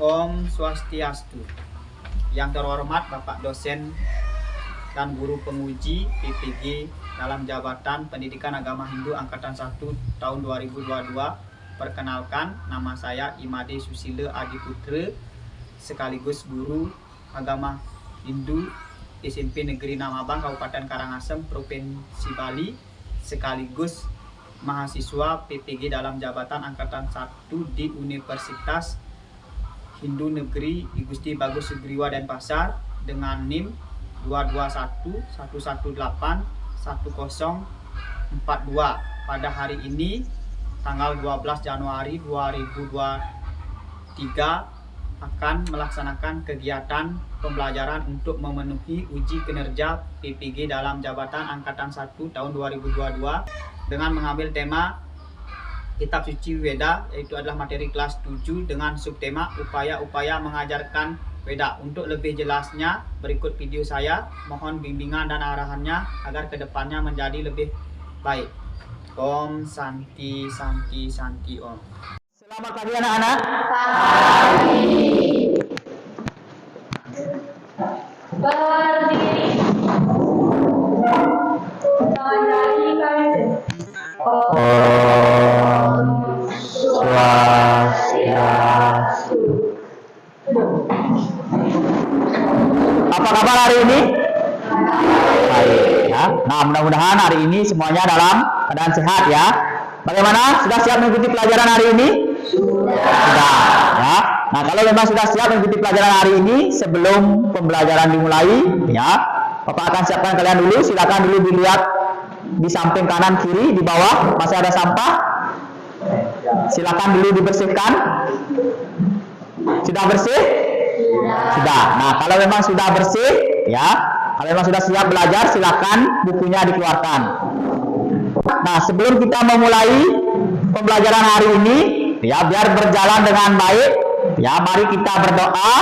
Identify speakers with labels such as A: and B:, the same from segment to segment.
A: Om Swastiastu. Yang terhormat Bapak dosen dan guru penguji PPG dalam jabatan Pendidikan Agama Hindu Angkatan 1 tahun 2022. Perkenalkan, nama saya Imade Susila Adiputra, sekaligus guru agama Hindu SMP Negeri Namabang, Kabupaten Karangasem, Provinsi Bali, sekaligus mahasiswa PPG dalam jabatan Angkatan 1 di Universitas Hindu Negeri I Gusti Bagus Sugriwa Denpasar dengan NIM 221181042. Pada hari ini tanggal 12 Januari 2023 akan melaksanakan kegiatan pembelajaran untuk memenuhi uji kinerja PPG dalam jabatan Angkatan 1 tahun 2022 dengan mengambil tema Kitab Suci Weda, yaitu adalah materi kelas 7 dengan subtema upaya-upaya mengajarkan Weda. Untuk lebih jelasnya berikut video saya. Mohon bimbingan dan arahannya agar kedepannya menjadi lebih baik. Om Santi Santi Santi Om. Selamat pagi anak-anak.
B: Pagi. Berdiri. Tangan kaki kanan.
C: Om Swastiastu. Apa kabar hari ini? Baik ya. Nah, mudah-mudahan hari ini semuanya dalam keadaan sehat ya. Bagaimana? Sudah siap mengikuti pelajaran hari ini? Sudah ya. Nah, kalau memang sudah siap mengikuti pelajaran hari ini, sebelum pembelajaran dimulai ya, Bapak akan siapkan kalian dulu. Silakan dulu dilihat di samping kanan kiri di bawah masih ada sampah. Silakan dulu dibersihkan. Sudah bersih? Sudah. Nah, kalau memang sudah bersih ya, kalau memang sudah siap belajar, silakan bukunya dikeluarkan. Nah, sebelum kita memulai pembelajaran hari ini ya, biar berjalan dengan baik ya, mari kita berdoa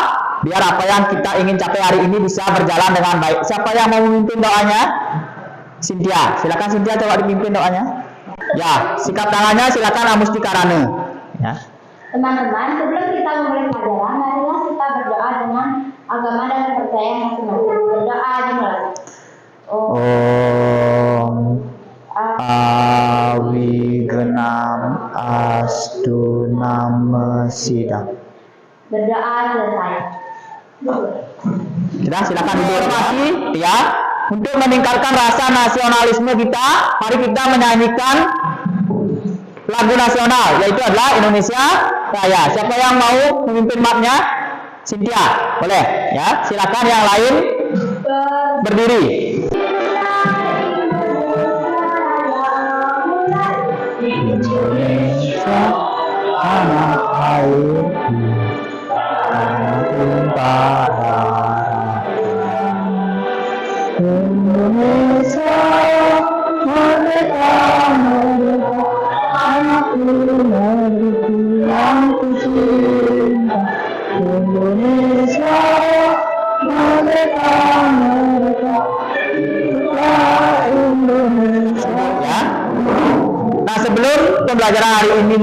C: biar apa yang kita ingin capai hari ini bisa berjalan dengan baik. Siapa yang mau memimpin doanya? Cynthia, silakan Cynthia, coba dipimpin doanya. Ya, sikap tangannya silakan Amusti Karane. Ya.
B: Teman-teman, sebelum kita memulai pelajaran, marilah kita berdoa dengan agama dan kepercayaan masing-masing. Berdoa dimulai.
C: Om Awigenam Astu Nama Sidang.
B: Berdoa selesai.
C: Kita silakan duduk ya. Untuk meningkatkan rasa nasionalisme kita, mari kita menyanyikan lagu nasional, yaitu adalah Indonesia Raya. Siapa yang mau memimpin marchnya? Cynthia, boleh ya. Silakan yang lain berdiri. Indonesia tanah airku, tanah tumpah. Indonesia merdeka, merdeka, anakku negeriku yang kucinta. Indonesia merdeka, merdeka, kita Indonesia. Ya. Nah, sebelum pembelajaran hari ini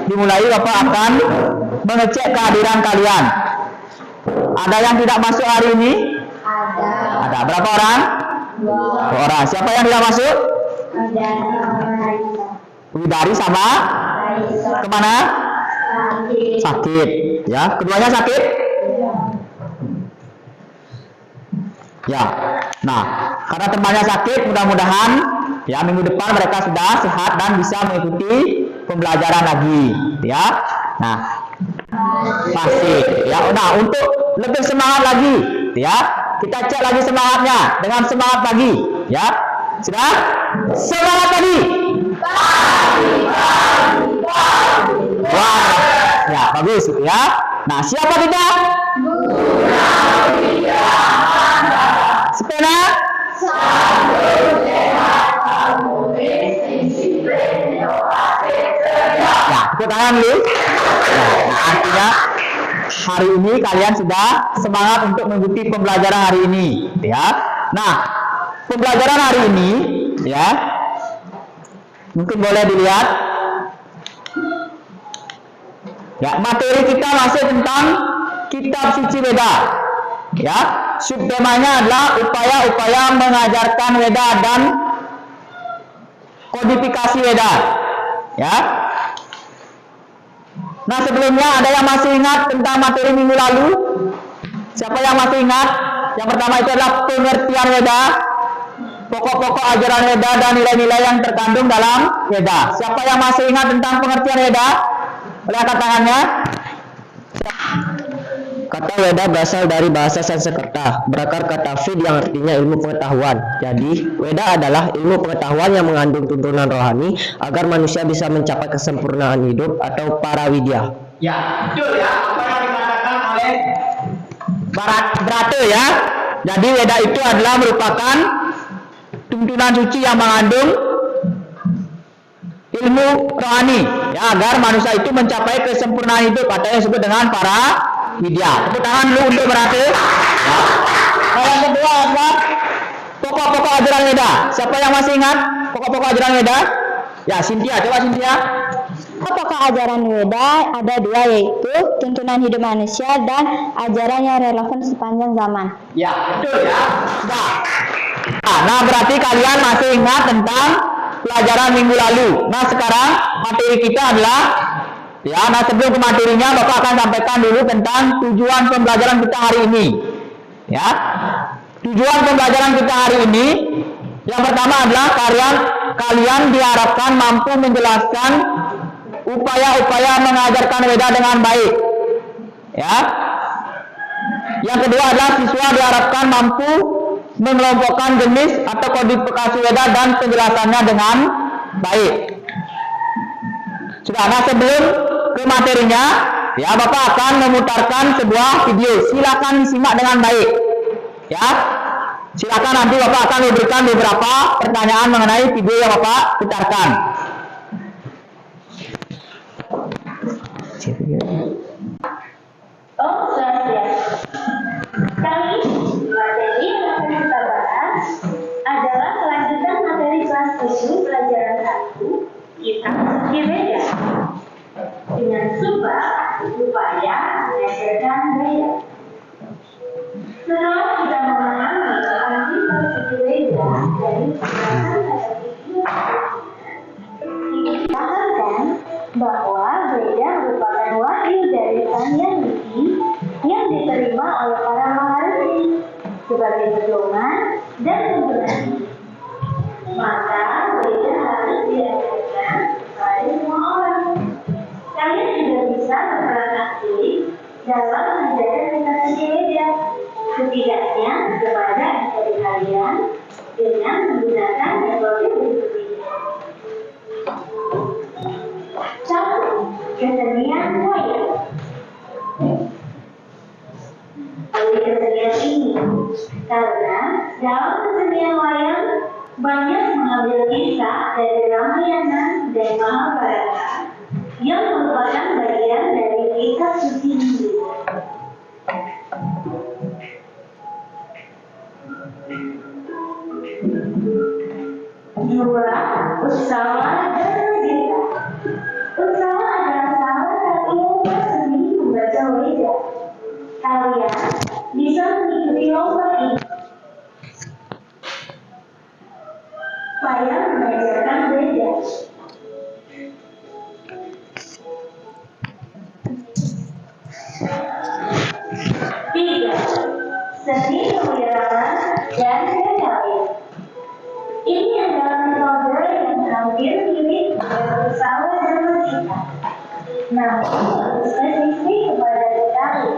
C: dimulai, Bapak akan mengecek kehadiran kalian. Ada yang tidak masuk hari ini? Ada. Berapa orang? 2 orang. Siapa yang tidak masuk?
B: Ada.
C: Widari sama? Kemana? Sakit. Ya, keduanya sakit? Ya. Nah, karena temannya sakit, mudah-mudahan ya minggu depan mereka sudah sehat dan bisa mengikuti pembelajaran lagi. Ya. Nah, masih. Ya. Nah, untuk lebih semangat lagi, ya, kita cek lagi semangatnya dengan semangat pagi. Ya. Sudah? Semangat pagi. Wah, ya bagus ya. Nah, siapa kita? Sepena? Ya, tepuk tangan dulu. Nah, artinya hari ini kalian sudah semangat untuk mengikuti pembelajaran hari ini, ya. Nah, pembelajaran hari ini, ya, mungkin boleh dilihat Ya, materi kita masih tentang kitab suci Weda. Ya, subtemanya adalah upaya-upaya mengajarkan Weda dan kodifikasi Weda. Ya. Nah, sebelumnya ada yang masih ingat tentang materi minggu lalu? Siapa yang masih ingat? Yang pertama itu adalah pengertian Weda, pokok-pokok ajaran Weda dan nilai-nilai yang terkandung dalam Weda. Siapa yang masih ingat tentang pengertian Weda? Boleh angkat tangannya.
D: Kata Weda berasal dari bahasa Sanskerta, berakar kata Vid yang artinya ilmu pengetahuan. Jadi, Weda adalah ilmu pengetahuan yang mengandung tuntunan rohani agar manusia bisa mencapai kesempurnaan hidup atau parawidya.
C: Ya, betul ya. Apa yang dikatakan oleh Brate ya. Jadi Weda itu adalah merupakan tuntunan suci yang mengandung ilmu rohani ya, agar manusia itu mencapai kesempurnaan hidup atau yang disebut dengan para widya. Tepuk tangan dulu untuk Brate. Ya. Nah, yang kedua adalah pokok-pokok ajaran Weda. Siapa yang masih ingat pokok-pokok ajaran Weda? Ya, Cynthia, coba Cynthia.
B: Pokok ajaran Weda ada dua, yaitu tuntunan hidup manusia dan ajaran yang relevan sepanjang zaman.
C: Ya, betul ya. Nah, berarti kalian masih ingat tentang pelajaran minggu lalu. Nah, sekarang materi kita adalah ya, nah sebelum ke materinya Bapak akan sampaikan dulu tentang tujuan pembelajaran kita hari ini. Ya. Tujuan pembelajaran kita hari ini yang pertama adalah kalian diharapkan mampu menjelaskan upaya-upaya mengajarkan Weda dengan baik. Ya. Yang kedua adalah siswa diharapkan mampu mengelompokkan jenis atau kodifikasi Weda dan penjelasannya dengan baik. Sudah, nah sebelum ke materinya, ya Bapak akan memutarkan sebuah video. Silakan disimak dengan baik. Ya. Silakan nanti Bapak akan memberikan beberapa pertanyaan mengenai video yang Bapak putarkan.
B: Om Swastiastu. Kali ini materi yang akan kita bahas adalah kelanjutan materi kelas 7 pelajaran 1 kitab suci Weda dengan subbab upaya mengajarkan Weda. Setelah kita memahami arti kitab suci Weda dari penjelasan pada video sebelumnya, dipahamkan bahwa Weda merupakan wahyu dari Sang Hyang Widi yang diterima oleh para maharshi sebagai pedoman dan tuntunan hidup. Maka Weda harus diajarkan kepada semua orang. Kalian juga bisa berperan aktif dalam mengajarkan kitab suci Weda, setidaknya kepada adik kalian dengan menggunakan metode berikut ini. 1. Kesenian wayang. Oleh kesenian ini, karena dalam kesenian wayang banyak mengambil kisah dari Ramayana dan Mahabharata yang merupakan bagian dari kitab suci Hindu. 2. Usawa dan Gita. Usawa adalah salah satu seni membaca Weda. Kalian bisa mengikuti lomba ini supaya mengajarkan Weda. 3. Seni pemeliharaan dan kendali. Ini adalah metode yang hampir mirip dengan usaha dan Gita, namun lebih spesifik kepada Sekali.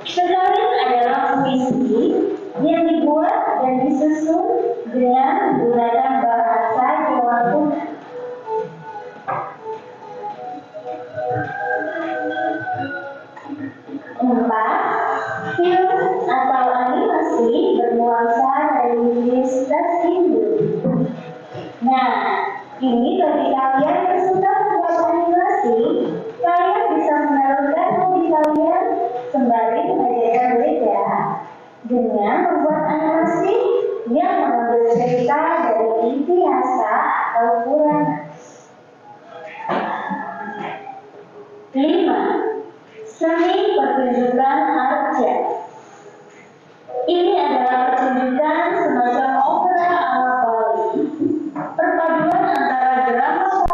B: Sekali adalah puisi yang dibuat dan disusun dengan menggunakan bahasa Jawa kuno. 4. Film atau animasi bernuansa religiusitas Hindu. Nah, ini bagi kalian yang suka membuat animasi, kalian bisa menaruhkan hobi kalian sembari mengajarkan Weda dengan membuat animasi yang mengambil cerita dari Itihasa atau Purana. 5. Seni pertunjukan arca. Ini adalah pertunjukan semacam opera ala Bali, perpaduan antara drama.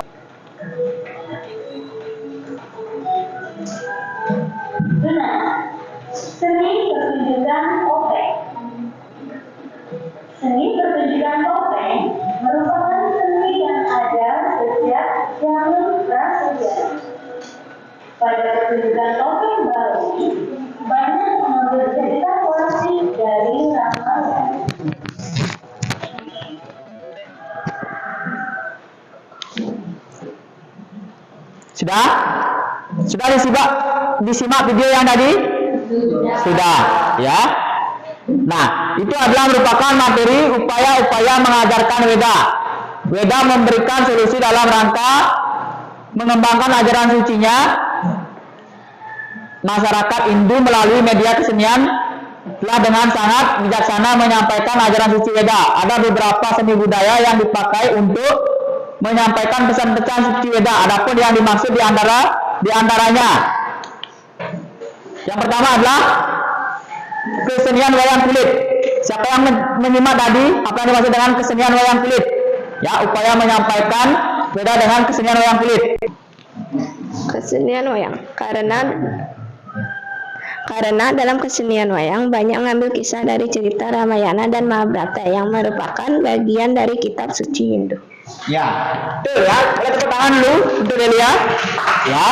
B: 6. Seni pertunjukan topeng. Seni pertunjukan topeng merupakan seni yang ada sejak zaman prasejarah. Pada pertunjukan topeng Bali, banyak mengambil cerita klasik dari Ramayana.
C: Sudah? Sudah disimak video yang tadi? Sudah, ya. Nah, itu adalah merupakan materi upaya-upaya mengajarkan Weda. Weda memberikan solusi dalam rangka mengembangkan ajaran sucinya masyarakat Hindu melalui media kesenian telah dengan sangat bijaksana menyampaikan ajaran suci Weda. Ada beberapa seni budaya yang dipakai untuk menyampaikan pesan-pesan suci Weda. Adapun yang dimaksud di antaranya, yang pertama adalah kesenian wayang kulit. Siapa yang menyimak tadi apa yang dimaksud dengan kesenian wayang kulit? Ya, upaya menyampaikan Weda dengan kesenian wayang kulit.
E: Kesenian wayang karena dalam kesenian wayang banyak mengambil kisah dari cerita Ramayana dan Mahabharata yang merupakan bagian dari kitab suci Hindu.
C: Ya, betul ya. Boleh tepuk tangan dulu untuk Delia. Ya.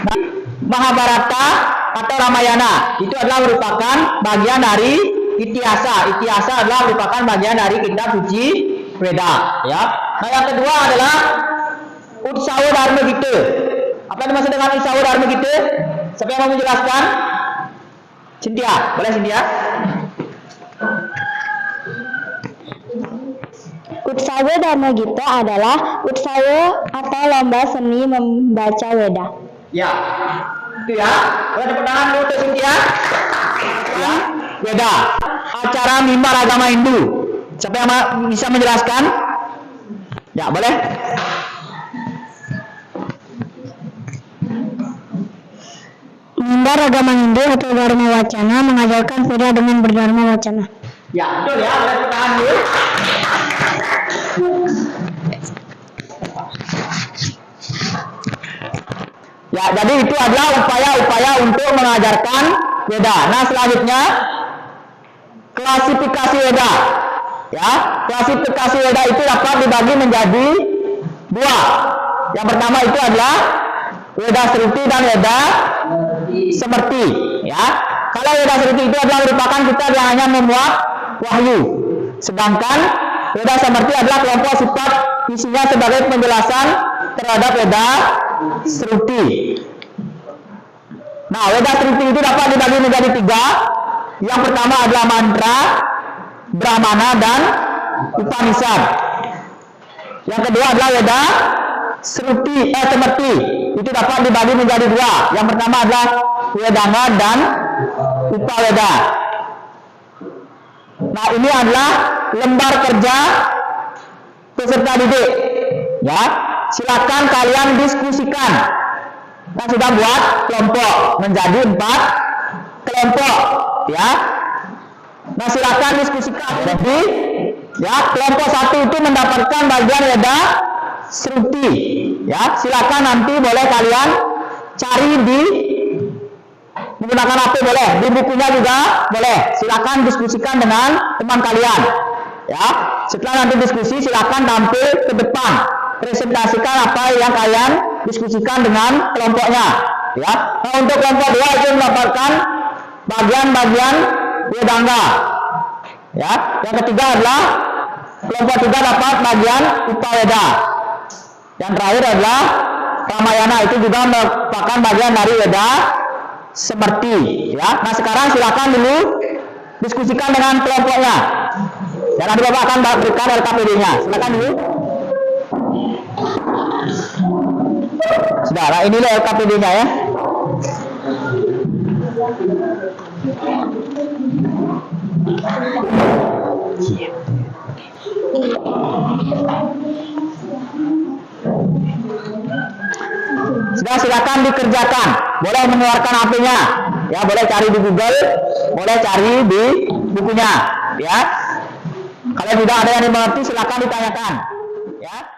C: Nah, Mahabharata atau Ramayana itu adalah merupakan bagian dari Itiasa. Itiasa adalah merupakan bagian dari kitab suci Weda. Ya. Nah, yang kedua adalah Utsawa Dharma Gita. Apa yang dimaksud dengan Utsawa Dharma Gita? Siapa yang mau menjelaskan? Cynthia, boleh Cynthia?
E: Utsawa Dharma Gita adalah utsawa atau lomba seni membaca Weda.
C: Ya, itu ya. Boleh tepuk tangan dulu untuk Cynthia. Ya, Weda. Acara mimbar agama Hindu. Siapa yang bisa menjelaskan? Ya, boleh.
E: Mimbar agama Hindu atau Dharma Wacana mengajarkan Weda dengan berdharma wacana.
C: Ya, betul ya. Boleh tepuk tangan dulu. Ya, jadi itu adalah upaya-upaya untuk mengajarkan Weda. Nah, selanjutnya klasifikasi Weda. Ya, klasifikasi Weda itu dapat dibagi menjadi dua. Yang pertama itu adalah Weda Sruti dan Weda Semerti. Ya, kalau Weda Sruti itu adalah merupakan kitab yang hanya memuat wahyu. Sedangkan Weda Semerti adalah kelompok sifat isinya sebagai penjelasan terhadap Weda Sruti. Nah, Weda Sruti itu dapat dibagi menjadi tiga. Yang pertama adalah mantra, Brahmana, dan Upanishad. Yang kedua adalah Weda Semerti. Itu dapat dibagi menjadi dua. Yang pertama adalah Wedanga dan Upaweda. Nah, ini adalah lembar kerja peserta didik. Ya, silakan kalian diskusikan. Kita sudah buat kelompok menjadi 4 kelompok. Ya. Nah, silakan diskusikan. Jadi, ya, kelompok 1 itu mendapatkan bagian Weda Sruti. Ya, silakan nanti boleh kalian cari di menggunakan HP boleh, di bukunya juga boleh. Silakan diskusikan dengan teman kalian. Ya, setelah nanti diskusi silakan tampil ke depan, presentasikan apa yang kalian diskusikan dengan kelompoknya. Ya, nah, untuk kelompok 2 itu mendapatkan bagian-bagian Wedanga. Ya, yang ketiga adalah kelompok 3 dapat bagian Upaweda. Yang terakhir adalah Ramayana, itu juga merupakan bagian dari Weda Semerti. Ya, nah sekarang silakan dulu diskusikan dengan kelompoknya. Dan nanti Bapak akan berikan LKPD-nya. Silakan dulu. Sudah, nah ini LKPD-nya ya. Sudah Ya, silakan dikerjakan. Boleh mengeluarkan HP-nya. Ya, boleh cari di Google, boleh cari di bukunya. Ya. Kalau tidak ada yang dimengerti, silakan ditanyakan. Ya.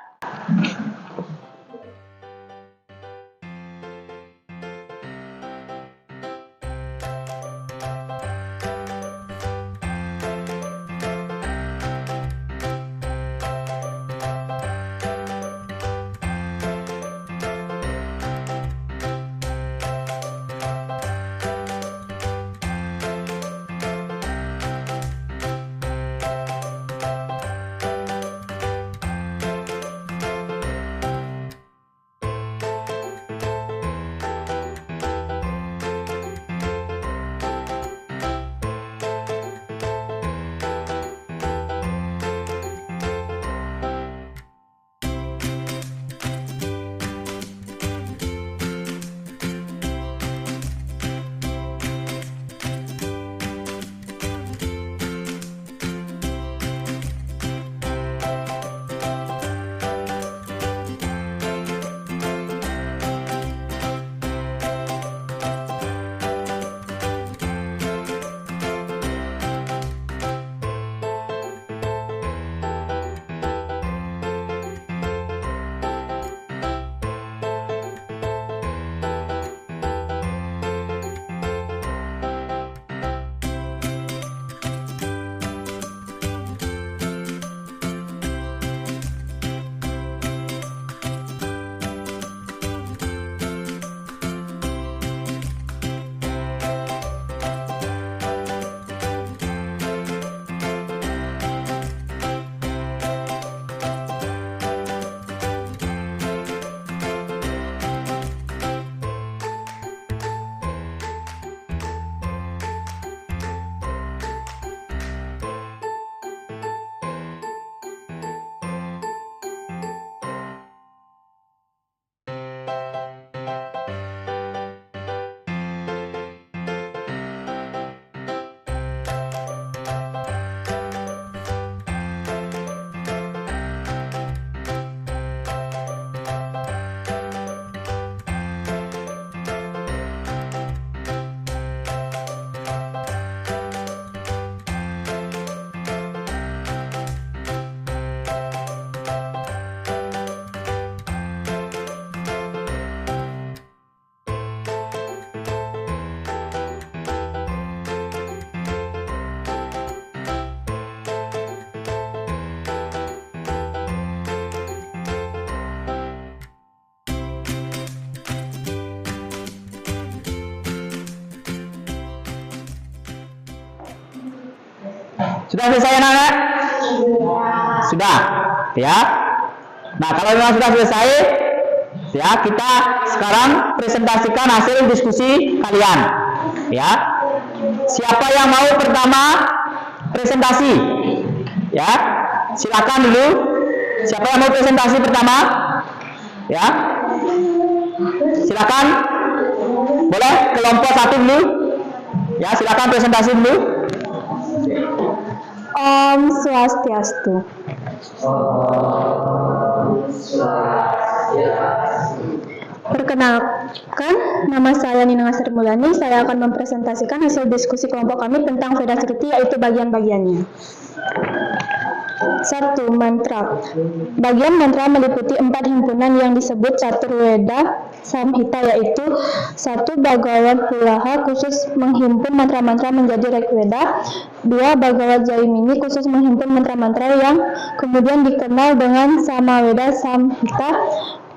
C: Sudah selesai anak-anak? Sudah, ya. Nah, kalau memang sudah selesai, ya kita sekarang presentasikan hasil diskusi kalian. Ya, siapa yang mau pertama presentasi? Ya, silakan dulu. Siapa yang mau presentasi pertama? Ya, silakan. Boleh kelompok satu dulu. Ya, silakan presentasi dulu.
E: Om Swastiastu. Perkenalkan, nama saya Nina Sri Mulani. Saya akan mempresentasikan hasil diskusi kelompok kami tentang Veda Skriti, yaitu bagian-bagiannya. 1. Mantra. Bagian mantra meliputi 4 himpunan yang disebut Caturveda Samhita, yaitu 1. Bhagavad Pulaha khusus menghimpun mantra-mantra menjadi Rigveda. 2. Bhagavad Jaimini khusus menghimpun mantra-mantra yang kemudian dikenal dengan Samaveda Samhita.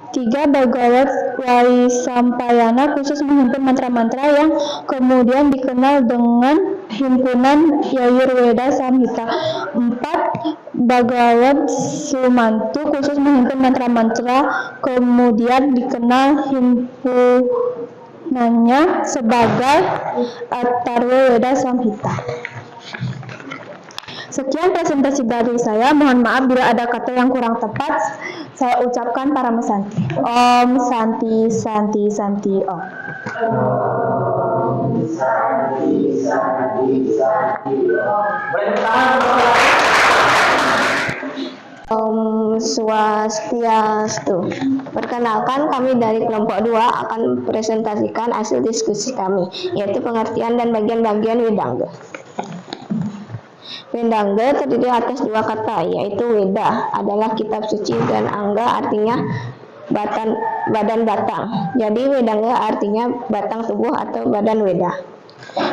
E: 3. Bhagavad Vaisampayana khusus menghimpun mantra-mantra yang kemudian dikenal dengan himpunan Yajurveda Samhita. 4. Bhagavad Sumanto khusus menghimpun mantra-mantra kemudian dikenal himpunannya sebagai Atharva Veda Samhita. Sekian presentasi dari saya. Mohon maaf bila ada kata yang kurang tepat. Saya ucapkan Parama Santi. Om Santi Santi Santi Om. Om Santi Santi Santi Om. Om Swastiastu. Perkenalkan, kami dari kelompok 2 akan presentasikan hasil diskusi kami, yaitu pengertian dan bagian-bagian Wedangga. Wedangga terdiri atas 2 kata, yaitu Weda adalah kitab suci dan Angga artinya badan batang. Jadi Wedangga artinya batang tubuh atau badan Weda.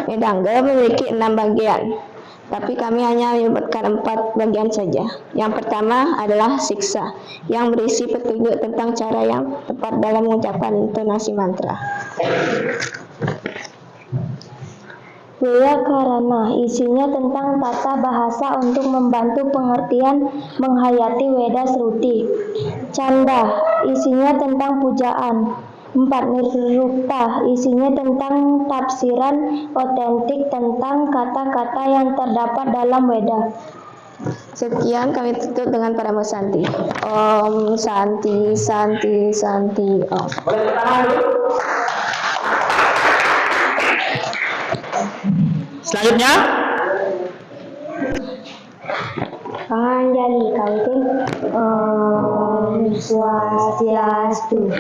E: Wedangga memiliki 6 bagian, tapi kami hanya menyebutkan 4 bagian saja. Yang pertama adalah siksa, yang berisi petunjuk tentang cara yang tepat dalam mengucapkan intonasi mantra. Karana, isinya tentang tata bahasa untuk membantu pengertian menghayati Weda Sruti. Canda, isinya tentang pujaan. 4. Nirupta, isinya tentang tafsiran otentik tentang kata-kata yang terdapat dalam Weda. Sekian, kami tutup dengan Parama Santi. Om Santi Santi Santi Om.
C: Selanjutnya,
E: Panganjali Kawitin. Om Swastiastu.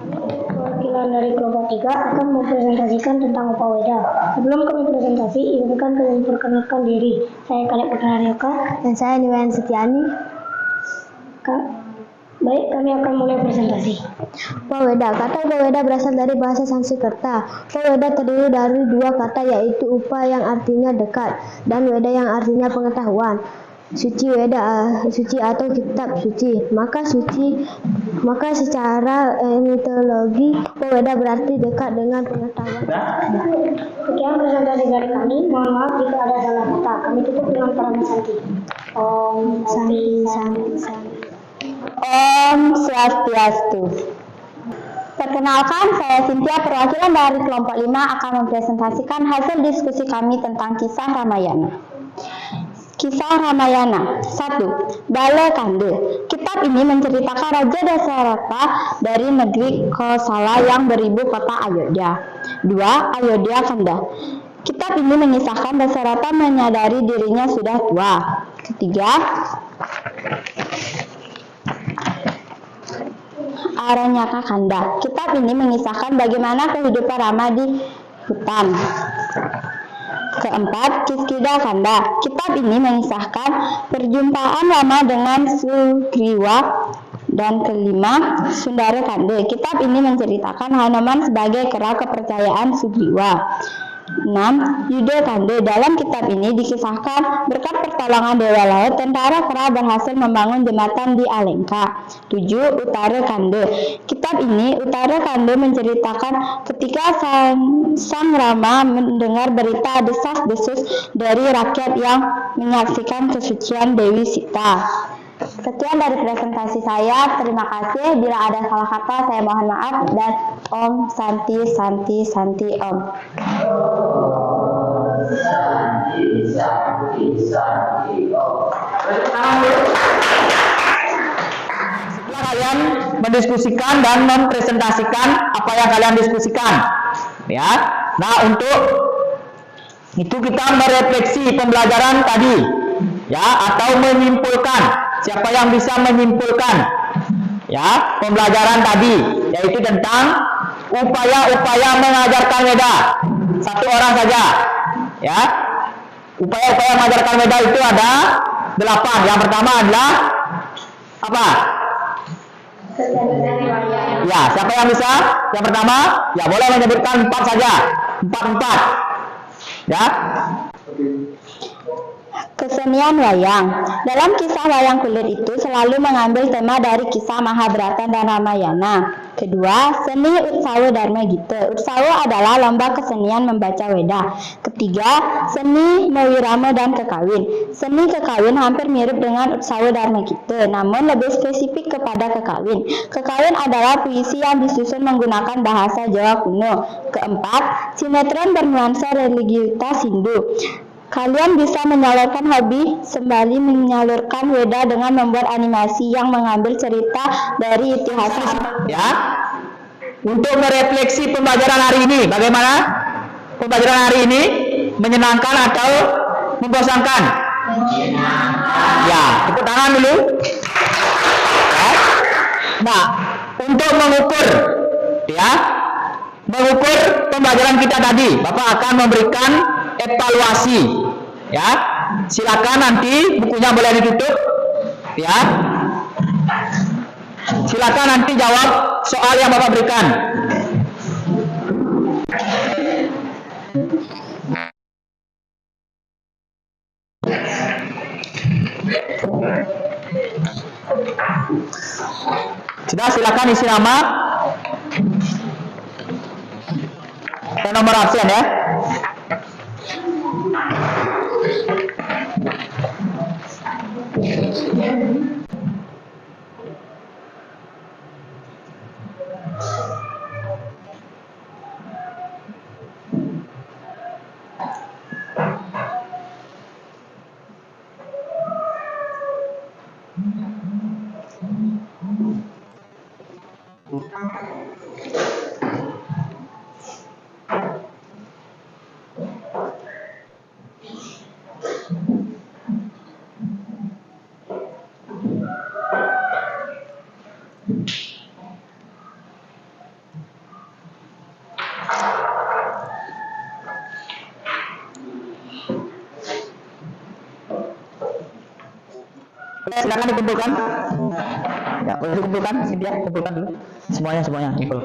E: Perwakilan dari kelompok 3 akan mempresentasikan tentang Upa Weda. Sebelum kami presentasi, izinkan kami memperkenalkan diri. Saya Kaleb Putra. Dan saya Niwayan Setiani. Baik, kami akan mulai presentasi. Upa Weda. Kata Upa Weda berasal dari bahasa Sanskerta. Upa Weda terdiri dari 2 kata, yaitu Upa yang artinya dekat dan Weda yang artinya pengetahuan. Suci Weda, suci atau kitab suci. Maka secara mitologi Upa Weda berarti dekat dengan pengetahuan. Sekian presentasi dari kami. Mohon maaf jika ada salah kata. Kami tutup dengan Parama Santi. Om Santi Santi Santi. Om Swastiastu. Perkenalkan, saya Cynthia, perwakilan dari kelompok 5 akan mempresentasikan hasil diskusi kami tentang kisah Ramayana. Kisah Ramayana. 1. Bala Kande. Kitab ini menceritakan Raja Dasarata dari negeri Kosala yang beribu kota Ayodhya. 2. Ayodhya Kanda. Kitab ini mengisahkan Dasarata menyadari dirinya sudah tua. 3. Aranyaka Kanda. Kitab ini mengisahkan bagaimana kehidupan Rama di hutan. 4. Kiskida Kanda. Kitab ini mengisahkan perjumpaan Rama dengan Sugriwa. Dan 5. Sundara Kande. Kitab ini menceritakan Hanuman sebagai kera kepercayaan Sugriwa. 6. Yuda Kande. Dalam kitab ini dikisahkan berkat pertolongan Dewa Laut, tentara kera berhasil membangun jembatan di Alengka. 7. Utara Kande. Kitab ini, Utara Kande, menceritakan ketika Sang Rama mendengar berita desas-desus dari rakyat yang menyaksikan kesucian Dewi Sita. Sekian dari presentasi saya. Terima kasih. Bila ada salah kata, saya mohon maaf. Dan Om Santi Santi Santi Om.
C: Santi Santi Santi Om. Setelah kalian mendiskusikan dan mempresentasikan apa yang kalian diskusikan, ya. Nah, untuk itu kita merefleksi pembelajaran tadi, ya, atau menyimpulkan. Siapa yang bisa menyimpulkan, ya, pembelajaran tadi, yaitu tentang upaya-upaya mengajarkan Weda. 1 orang saja, ya. Upaya-upaya mengajarkan Weda itu ada 8. Yang pertama adalah apa? Ya, siapa yang bisa? Yang pertama, ya boleh menyebutkan 4 saja. 4. Ya.
E: Kesenian wayang. Dalam kisah wayang kulit itu selalu mengambil tema dari kisah Mahabharata dan Ramayana. Kedua, seni Utsawa Dharma Gita. Utsawa adalah lomba kesenian membaca Weda. Ketiga, seni Mawirama dan kekawin. Seni kekawin hampir mirip dengan Utsawa Dharma Gita, namun lebih spesifik kepada kekawin. Kekawin adalah puisi yang disusun menggunakan bahasa Jawa kuno. Keempat, sinetron bernuansa religiusitas Hindu. Kalian bisa menyalurkan hobi sembari menyalurkan Weda dengan membuat animasi yang mengambil cerita dari itihasa.
C: Ya. Untuk merefleksi pembelajaran hari ini, bagaimana? Pembelajaran hari ini menyenangkan atau membosankan? Ya, tepuk tangan dulu. Ya. Nah, untuk mengukur, ya, mengukur pembelajaran kita tadi, Bapak akan memberikan evaluasi. Ya, silakan nanti bukunya boleh ditutup. Ya, silakan nanti jawab soal yang Bapak berikan. Sudah, silakan isi nama dan nomor absen ya. Silakan dikumpulkan. Ya, boleh dikumpulkan. Cynthia, kumpulkan dulu. Semuanya kumpul.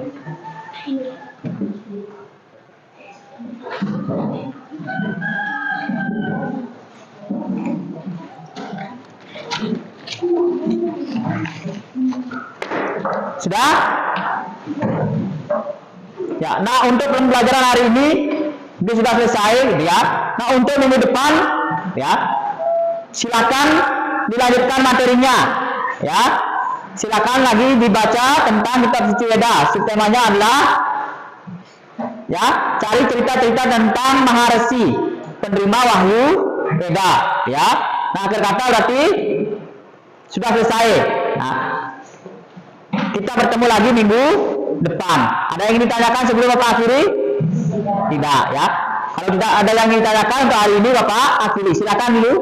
C: Sudah? Ya, nah untuk pembelajaran hari ini sudah selesai, gitu ya. Nah untuk minggu depan, ya, silakan dilanjutkan materinya, ya. Silakan lagi dibaca tentang kitab suci Weda. Temanya adalah, ya, cari cerita-cerita tentang Maharesi, penerima wahyu Weda, ya. Nah akhir kata berarti sudah selesai. Nah, kita bertemu lagi minggu depan. Ada yang ingin ditanyakan sebelum Bapak akhiri? Tidak, ya. Kalau tidak ada yang ingin ditanyakan untuk hari ini, Bapak akhiri. Silakan dulu.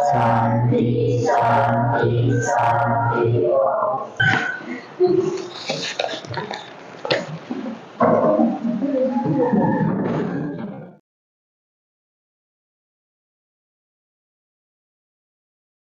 B: Santi.